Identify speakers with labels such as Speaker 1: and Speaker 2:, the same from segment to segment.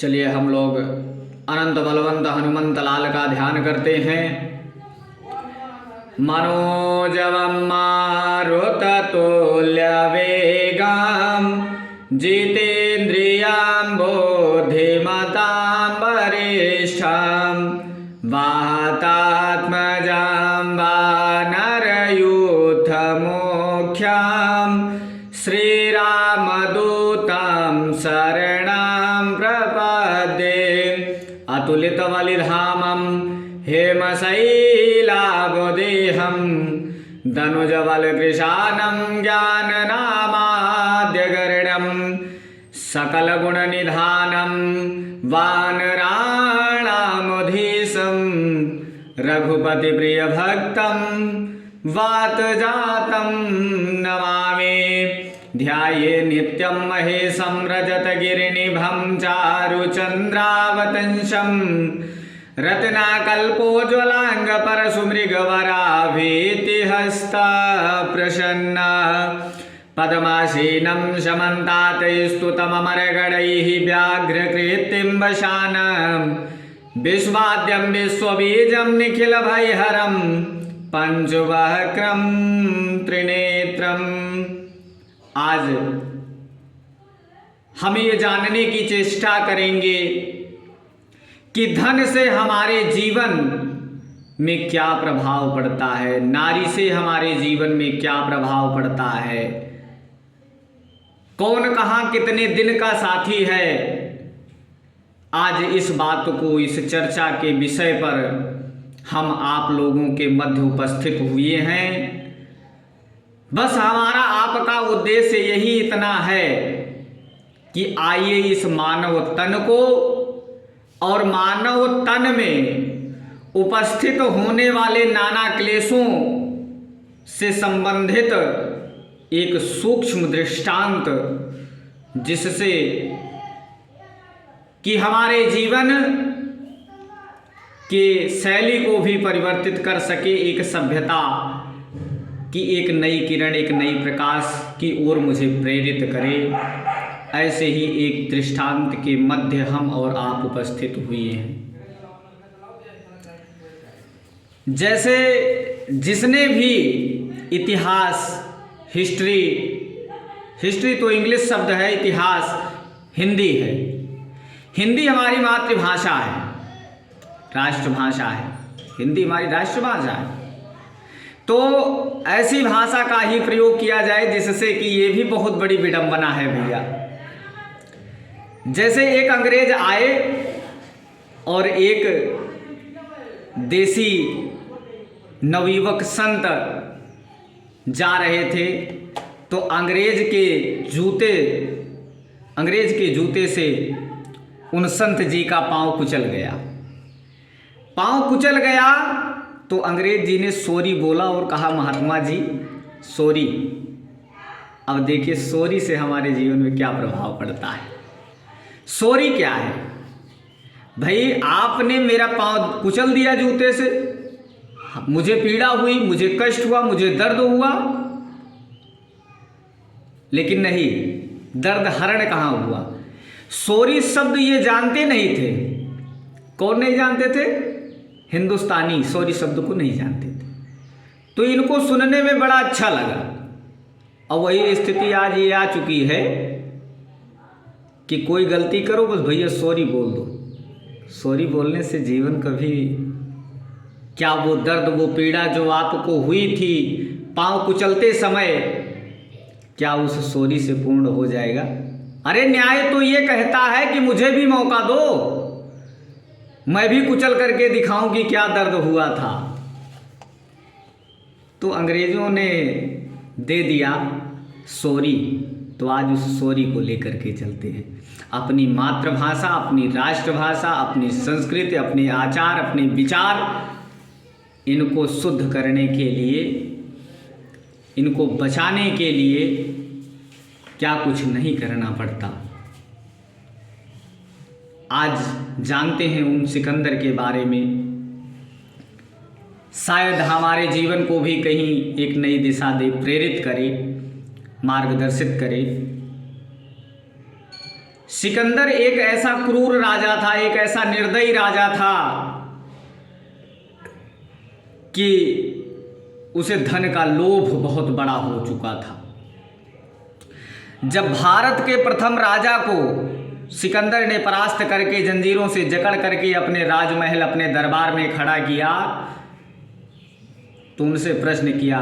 Speaker 1: चलिए हम लोग अनंत बलवंत हनुमंत लाल का ध्यान करते हैं। मनोजवं मारुततुल्यवेगं जितेन्द्रियां बुद्धिमतां वरिष्ठं वातात्मजां वानरयूथमुख्यं श्रीरामदूतं शरणं प्रपद्ये। अतुलितबलिधामं हेमशैलावदेहं दनुजबलकृशानं ज्ञाननामाद्यगर्णं सकलगुणनिधानं वानराणामधीशं रघुपतिप्रियभक्तं वातजातं नमामि। ध्याये नित्यं महेशं रजतगिरिनिभं चारुचन्द्रावतंसं रत्नाकल्पोज्ज्वलाङ्गपरशुमृगवराभीतिहस्ता प्रसन्ना पद्मासीनं समन्तातैस्तुतममरगणैः व्याघ्रकृतिं वशानं विश्वाद्यं विश्वबीजं निखिलभयहरं पंचवक्त्रं त्रिनेत्रम्। आज हम ये जानने की चेष्टा करेंगे कि धन से हमारे जीवन में क्या प्रभाव पड़ता है, नारी से हमारे जीवन में क्या प्रभाव पड़ता है, कौन कहाँ कितने दिन का साथी है। आज इस बात को, इस चर्चा के विषय पर हम आप लोगों के मध्य उपस्थित हुए हैं। बस हमारा आपका उद्देश्य यही इतना है कि आइए इस मानव तन को और मानव तन में उपस्थित होने वाले नाना क्लेशों से संबंधित एक सूक्ष्म दृष्टांत, जिससे कि हमारे जीवन के शैली को भी परिवर्तित कर सके, एक सभ्यता की एक नई किरण, एक नई प्रकाश की ओर मुझे प्रेरित करे। ऐसे ही एक दृष्टांत के मध्य हम और आप उपस्थित हुए हैं। जैसे जिसने भी इतिहास, हिस्ट्री तो इंग्लिश शब्द है, इतिहास हिंदी है। हिंदी हमारी मातृभाषा है, राष्ट्रभाषा है। हिंदी हमारी राष्ट्रभाषा है। तो ऐसी भाषा का ही प्रयोग किया जाए जिससे कि ये भी बहुत बड़ी विडंबना है भैया। जैसे एक अंग्रेज आए और एक देसी नवयुवक संत जा रहे थे, तो अंग्रेज के जूते से उन संत जी का पांव कुचल गया। तो अंग्रेज जी ने सॉरी बोला और कहा, महात्मा जी सॉरी। अब देखिए सॉरी से हमारे जीवन में क्या प्रभाव पड़ता है। सॉरी क्या है भाई? आपने मेरा पांव कुचल दिया जूते से, मुझे पीड़ा हुई, मुझे कष्ट हुआ, मुझे दर्द हुआ, लेकिन नहीं, दर्द हरण कहाँ हुआ। सॉरी शब्द ये जानते नहीं थे। कौन नहीं जानते थे? हिंदुस्तानी सॉरी शब्द को नहीं जानते थे। तो इनको सुनने में बड़ा अच्छा लगा। और वही स्थिति आज ये आ चुकी है कि कोई गलती करो, बस भैया सॉरी बोल दो। सॉरी बोलने से जीवन कभी, क्या वो दर्द, वो पीड़ा जो आपको हुई थी पांव कुचलते समय, क्या उस सॉरी से पूर्ण हो जाएगा? अरे न्याय तो ये कहता है कि मुझे भी मौका दो, मैं भी कुचल करके दिखाऊं कि क्या दर्द हुआ था। तो अंग्रेजों ने दे दिया सॉरी, तो आज उस सॉरी को लेकर के चलते हैं। अपनी मातृभाषा, अपनी राष्ट्रभाषा, अपनी संस्कृति, अपने आचार, अपने विचार, इनको शुद्ध करने के लिए, इनको बचाने के लिए क्या कुछ नहीं करना पड़ता। आज जानते हैं उन सिकंदर के बारे में। शायद हमारे जीवन को भी कहीं एक नई दिशा दे, प्रेरित करे, मार्गदर्शित करे। सिकंदर एक ऐसा क्रूर राजा था, एक ऐसा निर्दयी राजा था कि उसे धन का लोभ बहुत बड़ा हो चुका था। जब भारत के प्रथम राजा को सिकंदर ने परास्त करके जंजीरों से जकड़ करके अपने राजमहल, अपने दरबार में खड़ा किया, तो उनसे प्रश्न किया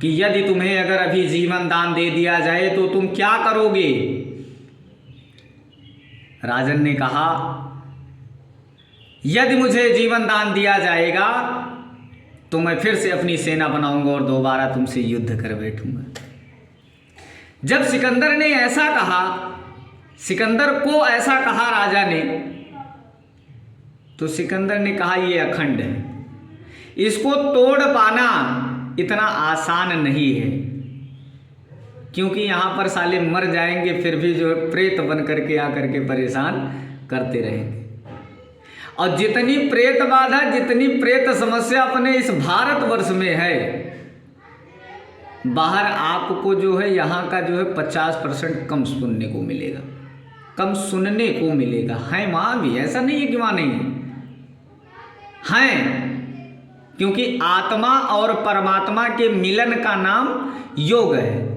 Speaker 1: कि यदि तुम्हें अगर अभी जीवन दान दे दिया जाए तो तुम क्या करोगे? राजन ने कहा, यदि मुझे जीवन दान दिया जाएगा तो मैं फिर से अपनी सेना बनाऊंगा और दोबारा तुमसे युद्ध कर बैठूंगा। जब सिकंदर ने ऐसा कहा, सिकंदर को ऐसा कहा राजा ने, तो सिकंदर ने कहा ये अखंड है, इसको तोड़ पाना इतना आसान नहीं है, क्योंकि यहाँ पर साले मर जाएंगे फिर भी जो है प्रेत बन करके आकर के परेशान करते रहेंगे। और जितनी प्रेत बाधा, जितनी प्रेत समस्या अपने इस भारतवर्ष में है, बाहर आपको जो है यहाँ का जो है 50% कम सुनने को मिलेगा, कम सुनने को मिलेगा। है वहाँ भी, ऐसा नहीं है कि वहाँ नहीं है, क्योंकि आत्मा और परमात्मा के मिलन का नाम योग है,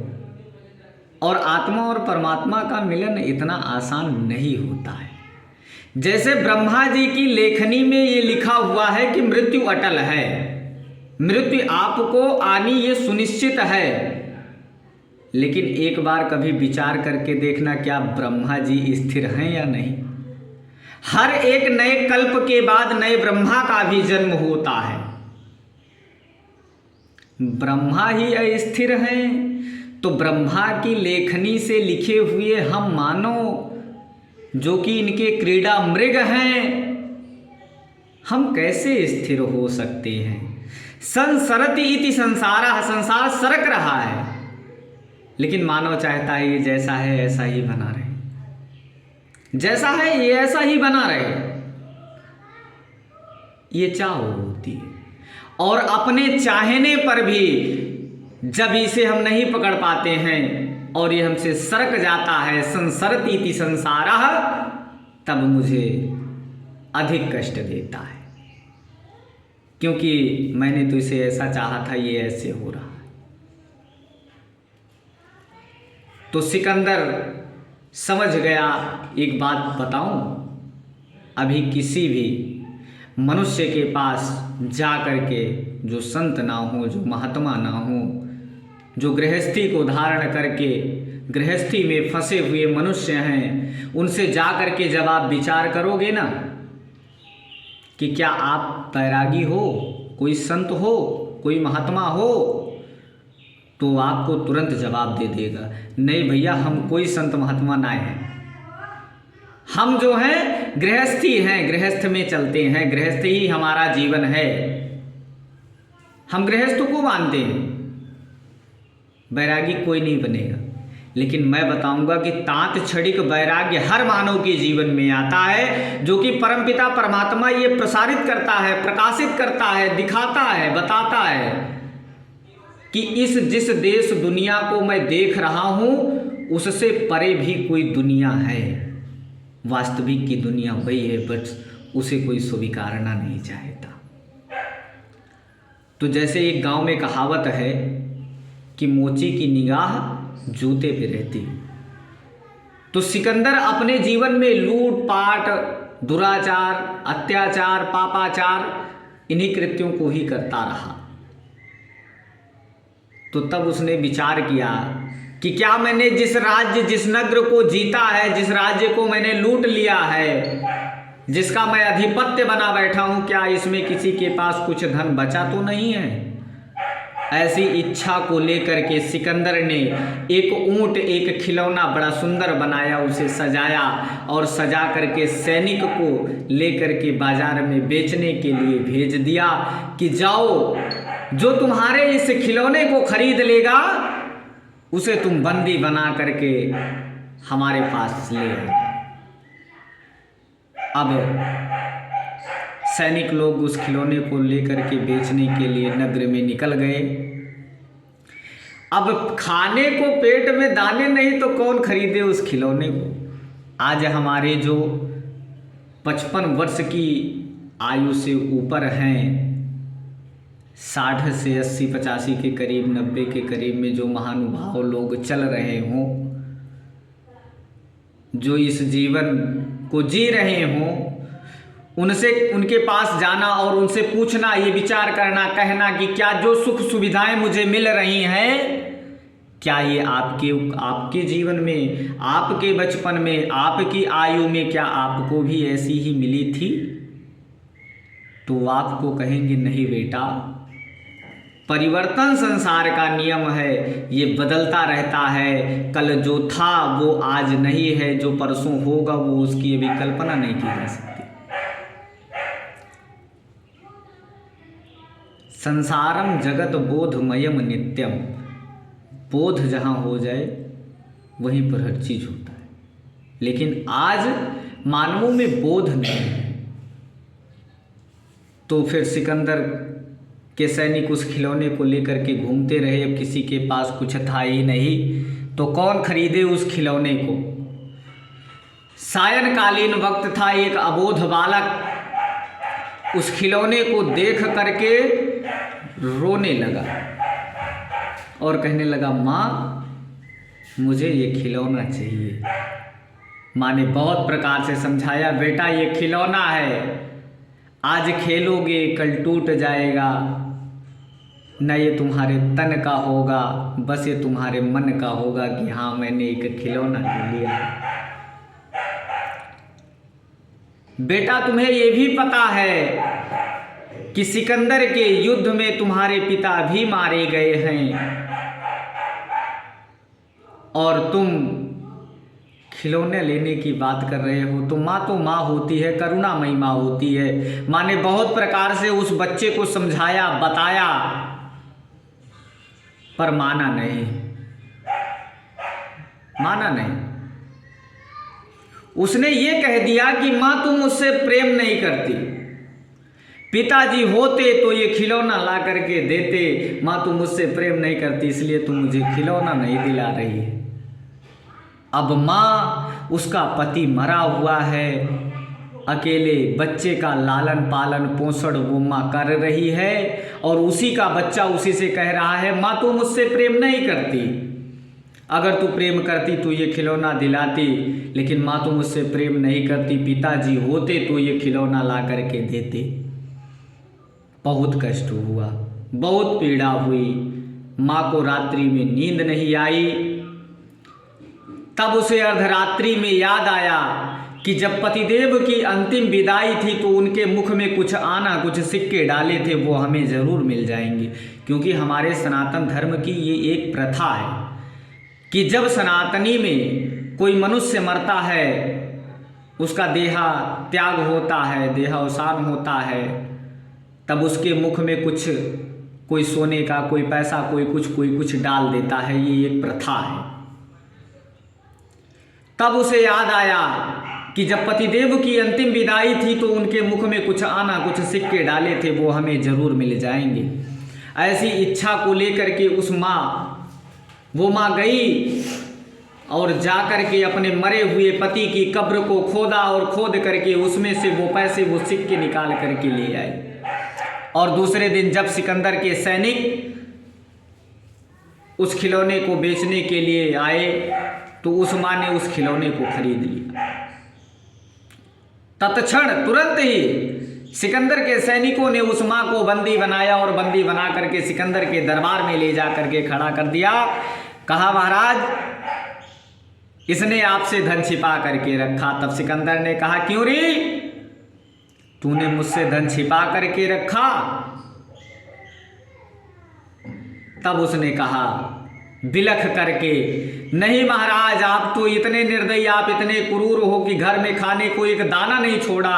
Speaker 1: और आत्मा और परमात्मा का मिलन इतना आसान नहीं होता है। जैसे ब्रह्मा जी की लेखनी में ये लिखा हुआ है कि मृत्यु अटल है, मृत्यु आपको आनी ये सुनिश्चित है, लेकिन एक बार कभी विचार करके देखना क्या ब्रह्मा जी स्थिर हैं या नहीं? हर एक नए कल्प के बाद नए ब्रह्मा का भी जन्म होता है। ब्रह्मा ही अस्थिर हैं, तो ब्रह्मा की लेखनी से लिखे हुए हम मानव जो कि इनके क्रीड़ा मृग हैं, हम कैसे स्थिर हो सकते हैं? संसरति इति संसारः, संसार सरक रहा है, लेकिन मानव चाहता है ये जैसा है ऐसा ही बना रहे, जैसा है ये ऐसा ही बना रहे, ये चाह होती है। और अपने चाहने पर भी जब इसे हम नहीं पकड़ पाते हैं और ये हमसे सरक जाता है, संसरति इति संसारः, तब मुझे अधिक कष्ट देता है, क्योंकि मैंने तो इसे ऐसा चाहा था, ये ऐसे हो रहा है। तो सिकंदर समझ गया। एक बात बताऊं, अभी किसी भी मनुष्य के पास जा करके जो संत ना हो, जो महात्मा ना हो, जो गृहस्थी को धारण करके गृहस्थी में फंसे हुए मनुष्य हैं, उनसे जा करके जब आप विचार करोगे ना कि क्या आप बैरागी हो, कोई संत हो, कोई महात्मा हो, तो आपको तुरंत जवाब दे देगा, नहीं भैया हम कोई संत महात्मा ना हैं, हम जो हैं गृहस्थी हैं, गृहस्थ में चलते हैं, गृहस्थ ही हमारा जीवन है, हम गृहस्थ को मानते हैं, बैरागी कोई नहीं बनेगा। लेकिन मैं बताऊंगा कि तात क्षणिक वैराग्य हर मानव के जीवन में आता है, जो कि परमपिता परमात्मा ये प्रसारित करता है, प्रकाशित करता है, दिखाता है, बताता है कि इस जिस देश दुनिया को मैं देख रहा हूँ उससे परे भी कोई दुनिया है, वास्तविक की दुनिया वही है, बट उसे कोई स्वीकारना नहीं चाहता। तो जैसे एक गांव में कहावत है कि मोची की निगाह जूते पे रहती, तो सिकंदर अपने जीवन में लूट पाट, दुराचार, अत्याचार, पापाचार, इन्हीं कृत्यों को ही करता रहा। तो तब उसने विचार किया कि क्या मैंने जिस राज्य, जिस नगर को जीता है, जिस राज्य को मैंने लूट लिया है, जिसका मैं अधिपत्य बना बैठा हूं, क्या इसमें किसी के पास कुछ धन बचा तो नहीं है? ऐसी इच्छा को लेकर के सिकंदर ने एक ऊंट, एक खिलौना बड़ा सुंदर बनाया, उसे सजाया और सजा करके सैनिक को लेकर के बाजार में बेचने के लिए भेज दिया कि जाओ, जो तुम्हारे इस खिलौने को खरीद लेगा उसे तुम बंदी बना करके हमारे पास ले आना। अब सैनिक लोग उस खिलौने को लेकर के बेचने के लिए नगर में निकल गए। अब खाने को पेट में दाने नहीं तो कौन खरीदे उस खिलौने को? आज हमारे जो 55 वर्ष की आयु से ऊपर हैं, 60 से 80 85 के करीब, 90 के करीब में जो महानुभाव लोग चल रहे हों, जो इस जीवन को जी रहे हों, उनसे, उनके पास जाना और उनसे पूछना, ये विचार करना, कहना कि क्या जो सुख सुविधाएं मुझे मिल रही हैं, क्या ये आपके जीवन में, आपके बचपन में, आपकी आयु में क्या आपको भी ऐसी ही मिली थी? तो आपको कहेंगे नहीं बेटा, परिवर्तन संसार का नियम है, ये बदलता रहता है। कल जो था वो आज नहीं है, जो परसों होगा वो उसकी अभी कल्पना नहीं की जा सकती। संसारम जगत बोधमयम नित्यम, बोध जहाँ हो जाए वहीं पर हर चीज होता है। लेकिन आज मानवों में बोध नहीं है। तो फिर सिकंदर के सैनिक उस खिलौने को लेकर के घूमते रहे। अब किसी के पास कुछ था ही नहीं, तो कौन खरीदे उस खिलौने को? सायंकालीन वक्त था, एक अबोध बालक उस खिलौने को देख करके रोने लगा और कहने लगा, माँ मुझे ये खिलौना चाहिए। माँ ने बहुत प्रकार से समझाया, बेटा ये खिलौना है, आज खेलोगे कल टूट जाएगा, न ये तुम्हारे तन का होगा, बस ये तुम्हारे मन का होगा कि हाँ मैंने एक खिलौना ले लिया। बेटा तुम्हें ये भी पता है कि सिकंदर के युद्ध में तुम्हारे पिता भी मारे गए हैं और तुम खिलौने लेने की बात कर रहे हो। तो माँ होती है, करुणामयी माँ होती है। माँ ने बहुत प्रकार से उस बच्चे को समझाया, बताया, पर माना नहीं। उसने ये कह दिया कि माँ तुम मुझसे प्रेम नहीं करती, पिताजी होते तो ये खिलौना ला करके देते, माँ तुम मुझसे प्रेम नहीं करती इसलिए तुम मुझे खिलौना नहीं दिला रही है। अब माँ, उसका पति मरा हुआ है, अकेले बच्चे का लालन पालन पोषण वो माँ कर रही है और उसी का बच्चा उसी से कह रहा है, माँ तू मुझसे प्रेम नहीं करती, अगर तू प्रेम करती तो ये खिलौना दिलाती, लेकिन माँ तू मुझसे प्रेम नहीं करती, पिताजी होते तो ये खिलौना ला करके देते। बहुत कष्ट हुआ, बहुत पीड़ा हुई। माँ को रात्रि में नींद नहीं आई। तब उसे अर्धरात्रि में याद आया कि जब पतिदेव की अंतिम विदाई थी तो उनके मुख में कुछ आना, कुछ सिक्के डाले थे, वो हमें ज़रूर मिल जाएंगे। क्योंकि हमारे सनातन धर्म की ये एक प्रथा है कि जब सनातनी में कोई मनुष्य मरता है, उसका देहा त्याग होता है, देहावसान होता है, तब उसके मुख में कुछ, कोई सोने का, कोई पैसा, कोई कुछ डाल देता है। ये एक प्रथा है। तब उसे याद आया कि जब पतिदेव की अंतिम विदाई थी तो उनके मुख में कुछ आना, कुछ सिक्के डाले थे, वो हमें ज़रूर मिल जाएंगे। ऐसी इच्छा को लेकर के वो माँ गई और जाकर के अपने मरे हुए पति की कब्र को खोदा और खोद करके उसमें से वो पैसे, वो सिक्के निकाल करके ले आए। और दूसरे दिन जब सिकंदर के सैनिक उस खिलौने को बेचने के लिए आए तो उस माँ ने उस खिलौने को खरीद लिया। तत्क्षण तुरंत ही सिकंदर के सैनिकों ने उस माँ को बंदी बनाया और बंदी बना करके सिकंदर के दरबार में ले जा करके खड़ा कर दिया। कहा, महाराज इसने आपसे धन छिपा करके रखा। तब सिकंदर ने कहा, क्यों रे, तूने मुझसे धन छिपा करके रखा? तब उसने कहा बिलख करके, नहीं महाराज, आप तो इतने निर्दयी, आप इतने क्रूर हो कि घर में खाने को एक दाना नहीं छोड़ा,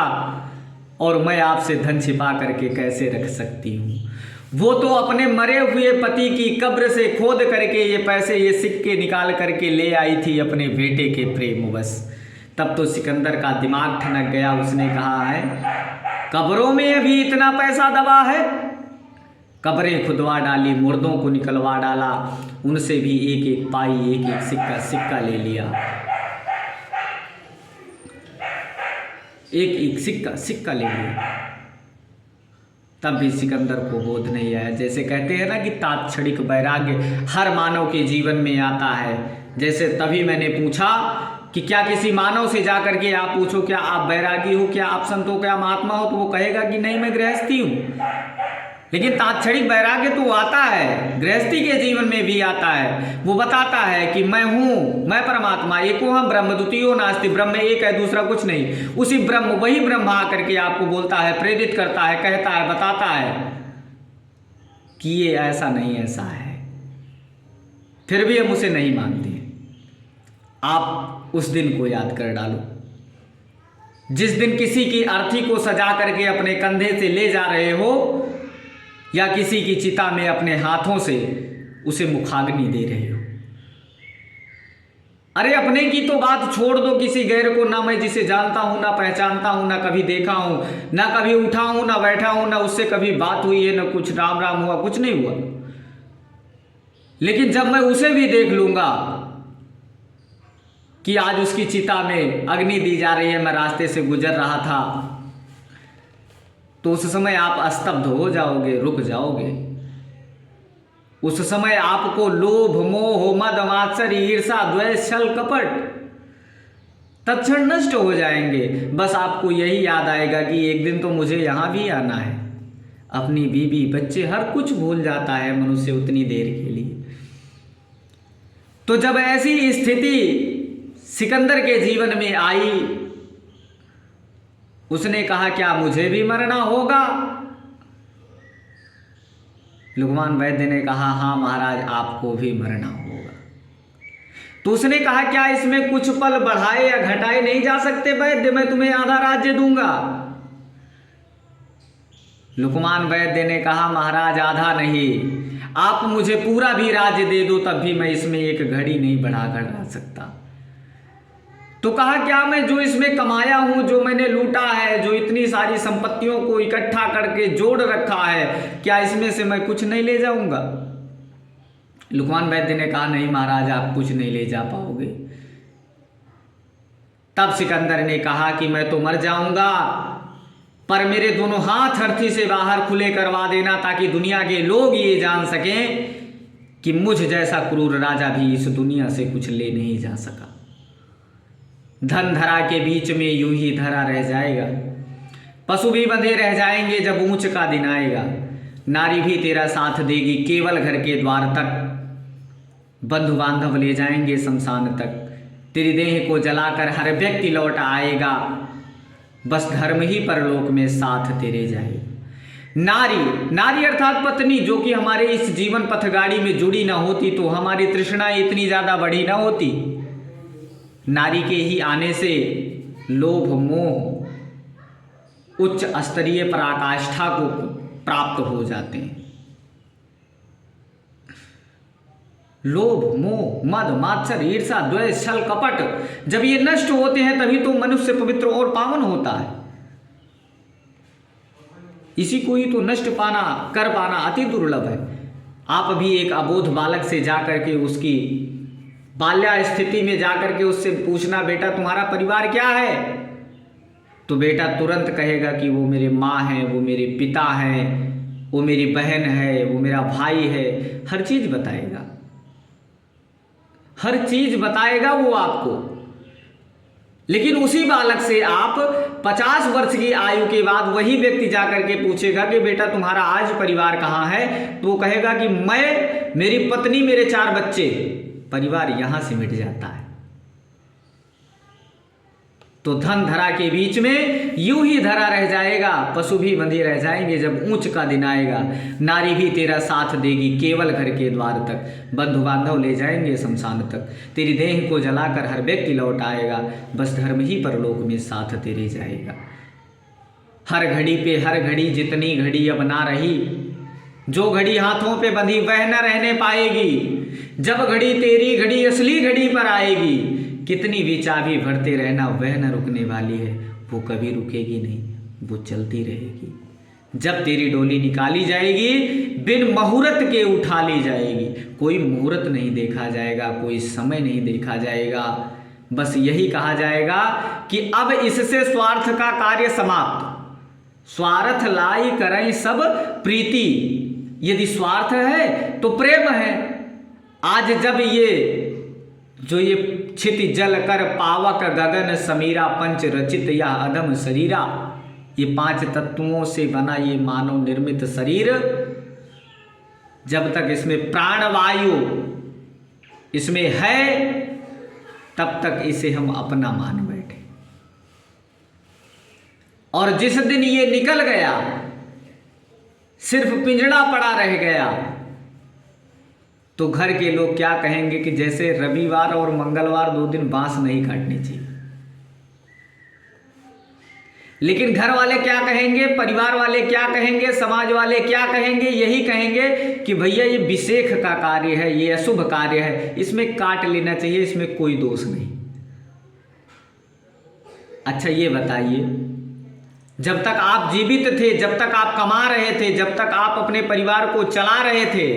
Speaker 1: और मैं आपसे धन छिपा करके कैसे रख सकती हूँ? वो तो अपने मरे हुए पति की कब्र से खोद करके ये पैसे, ये सिक्के निकाल करके ले आई थी अपने बेटे के प्रेमवश। तब तो सिकंदर का दिमाग ठनक गया। उसने कहा, है कब्रों में अभी इतना पैसा दबा है? कब्रें खुदवा डाली, मुर्दों को निकलवा डाला, उनसे भी एक एक पाई, एक एक सिक्का ले लिया। एक एक सिक्का सिक्का ले लिया, तब भी सिकंदर को बोध नहीं आया। जैसे कहते हैं ना कि तात्क्षणिक वैराग्य हर मानव के जीवन में आता है। जैसे तभी मैंने पूछा कि क्या किसी मानव से जा करके आप पूछो क्या आप वैरागी हो, क्या आप संत हो, क्या महात्मा हो, तो वो कहेगा कि नहीं मैं गृहस्थी हूँ। लेकिन तात्क्षणिक वैराग्य तो आता है, गृहस्थी के जीवन में भी आता है। वो बताता है कि मैं हूँ, मैं परमात्मा, एको हम ब्रह्म द्वितीयो नास्ति, ब्रह्म एक है दूसरा कुछ नहीं। उसी ब्रह्म, वही ब्रह्म आकर के आपको बोलता है, प्रेरित करता है, कहता है, बताता है कि ये ऐसा नहीं ऐसा है। फिर भी हम उसे नहीं मानते। आप उस दिन को याद कर डालो जिस दिन किसी की अर्थी को सजा करके अपने कंधे से ले जा रहे हो, या किसी की चिता में अपने हाथों से उसे मुखाग्नि दे रहे हो। अरे अपने की तो बात छोड़ दो, किसी गैर को, ना मैं जिसे जानता हूं, ना पहचानता हूं, ना कभी देखा हूं, ना कभी उठा हूं, ना बैठा हूं, ना उससे कभी बात हुई है, ना कुछ राम राम हुआ, कुछ नहीं हुआ। लेकिन जब मैं उसे भी देख लूंगा कि आज उसकी चिता में अग्नि दी जा रही है, मैं रास्ते से गुजर रहा था, तो उस समय आप स्तब्ध हो जाओगे, रुक जाओगे। उस समय आपको लोभ, मोह, मद, मात्सर्य, ईर्षा, द्वेष, छल, कपट तत्क्षण नष्ट हो जाएंगे। बस आपको यही याद आएगा कि एक दिन तो मुझे यहां भी आना है। अपनी बीवी, बच्चे, हर कुछ भूल जाता है मनुष्य उतनी देर के लिए। तो जब ऐसी स्थिति सिकंदर के जीवन में आई, उसने कहा क्या मुझे भी मरना होगा? लुकमान वैद्य ने कहा हाँ महाराज आपको भी मरना होगा। तो उसने कहा क्या इसमें कुछ पल बढ़ाए या घटाए नहीं जा सकते वैद्य? मैं तुम्हें आधा राज्य दूंगा। लुकमान वैद्य ने कहा महाराज आधा नहीं, आप मुझे पूरा भी राज्य दे दो तब भी मैं इसमें एक घड़ी नहीं बढ़ा कर रह सकता। तो कहा क्या मैं जो इसमें कमाया हूं, जो मैंने लूटा है, जो इतनी सारी संपत्तियों को इकट्ठा करके जोड़ रखा है, क्या इसमें से मैं कुछ नहीं ले जाऊंगा? लुकमान वैद्य ने कहा नहीं महाराज आप कुछ नहीं ले जा पाओगे। तब सिकंदर ने कहा कि मैं तो मर जाऊंगा, पर मेरे दोनों हाथ अर्थी से बाहर खुले करवा देना ताकि दुनिया के लोग ये जान सकें कि मुझ जैसा क्रूर राजा भी इस दुनिया से कुछ ले नहीं जा सका। धन धरा के बीच में यूं ही धरा रह जाएगा, पशु भी बंधे रह जाएंगे जब ऊंच का दिन आएगा। नारी भी तेरा साथ देगी केवल घर के द्वार तक, बंधु बांधव ले जाएंगे शमशान तक। तेरी देह को जलाकर हर व्यक्ति लौट आएगा, बस धर्म ही परलोक में साथ तेरे जाए। नारी, नारी अर्थात पत्नी, जो कि हमारे इस जीवन पथगाड़ी में जुड़ी ना होती तो हमारी तृष्णा इतनी ज्यादा बढ़ी ना होती। नारी के ही आने से लोभ, मोह उच्च स्तरीय पराकाष्ठा को प्राप्त हो जाते हैं। लोभ, मोह, मद, मात्सर्य, ईर्षा, द्वेष, छल, कपट जब ये नष्ट होते हैं तभी तो मनुष्य पवित्र और पावन होता है। इसी को ही तो नष्ट कर पाना अति दुर्लभ है। आप भी एक अबोध बालक से जाकर के उसकी बाल्या स्थिति में जाकर के उससे पूछना बेटा तुम्हारा परिवार क्या है, तो बेटा तुरंत कहेगा कि वो मेरे माँ हैं, वो मेरे पिता हैं, वो मेरी बहन है, वो मेरा भाई है। हर चीज बताएगा, हर चीज बताएगा वो आपको। लेकिन उसी बालक से आप 50 वर्ष की आयु के बाद वही व्यक्ति जाकर के पूछेगा कि बेटा तुम्हारा आज परिवार कहाँ है, तो वो कहेगा कि मैं, मेरी पत्नी, मेरे 4 बच्चे। परिवार यहां से मिट जाता है। तो धन धरा के बीच में यूं ही धरा रह जाएगा, पशु भी बंधे रह जाएंगे जब ऊंच का दिन आएगा। नारी भी तेरा साथ देगी केवल घर के द्वार तक, बंधु बांधव ले जाएंगे शमशान तक। तेरी देह को जलाकर हर व्यक्ति लौट आएगा, बस धर्म ही परलोक में साथ तेरे जाएगा। हर घड़ी पे हर घड़ी जितनी घड़ी अब ना रही, जो घड़ी हाथों पे बंधी वह न रहने पाएगी। जब घड़ी तेरी घड़ी असली घड़ी पर आएगी, कितनी भी चाबी भरते रहना वह न रुकने वाली है, वो कभी रुकेगी नहीं, वो चलती रहेगी। जब तेरी डोली निकाली जाएगी बिन मुहूर्त के उठा ली जाएगी। कोई मुहूर्त नहीं देखा जाएगा, कोई समय नहीं देखा जाएगा, बस यही कहा जाएगा कि अब इससे स्वार्थ का कार्य समाप्त, स्वार्थ लाई करई सब प्रीति। यदि स्वार्थ है तो प्रेम है। आज जब ये क्षिति जल कर पावक गगन समीरा पंच रचित या अधम शरीरा, ये 5 तत्वों से बना ये मानव निर्मित शरीर, जब तक इसमें प्राणवायु इसमें है तब तक इसे हम अपना मान बैठे। और जिस दिन ये निकल गया, सिर्फ पिंजड़ा पड़ा रह गया, तो घर के लोग क्या कहेंगे कि जैसे रविवार और मंगलवार 2 दिन बांस नहीं काटनी चाहिए। लेकिन घर वाले क्या कहेंगे, परिवार वाले क्या कहेंगे, समाज वाले क्या कहेंगे? यही कहेंगे कि भैया ये विशेख का कार्य है, ये अशुभ कार्य है, इसमें काट लेना चाहिए, इसमें कोई दोष नहीं। अच्छा ये बताइए, जब तक आप जीवित थे, जब तक आप कमा रहे थे, जब तक आप अपने परिवार को चला रहे थे,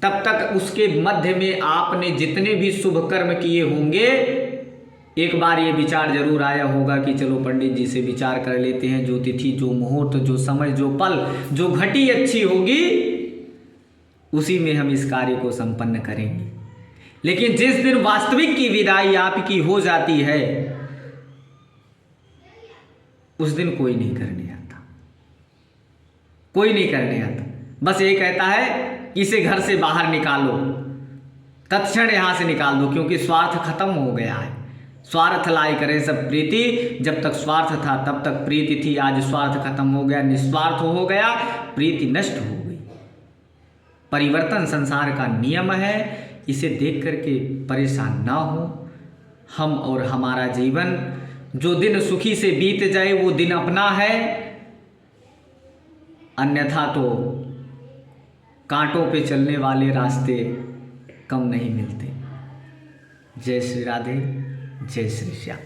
Speaker 1: तब तक उसके मध्य में आपने जितने भी शुभ कर्म किए होंगे, एक बार ये विचार जरूर आया होगा कि चलो पंडित जी से विचार कर लेते हैं, जो तिथि, जो मुहूर्त, जो समय, जो पल, जो घटी अच्छी होगी, उसी में हम इस कार्य को संपन्न करेंगे। लेकिन जिस दिन वास्तविक की विदाई आपकी हो जाती है, उस दिन कोई नहीं करने आता, कोई नहीं करने आता। बस ये कहता है इसे घर से बाहर निकालो, तत्क्षण यहां से निकाल दो, क्योंकि स्वार्थ खत्म हो गया है। स्वार्थ लाई करे सब प्रीति। जब तक स्वार्थ था तब तक प्रीति थी, आज स्वार्थ खत्म हो गया, निस्वार्थ हो गया, प्रीति नष्ट हो गई। परिवर्तन संसार का नियम है, इसे देख करके परेशान ना हो हम और हमारा जीवन। जो दिन सुखी से बीत जाए वो दिन अपना है, अन्यथा तो कांटों पे चलने वाले रास्ते कम नहीं मिलते। जय श्री राधे, जय श्री श्याम।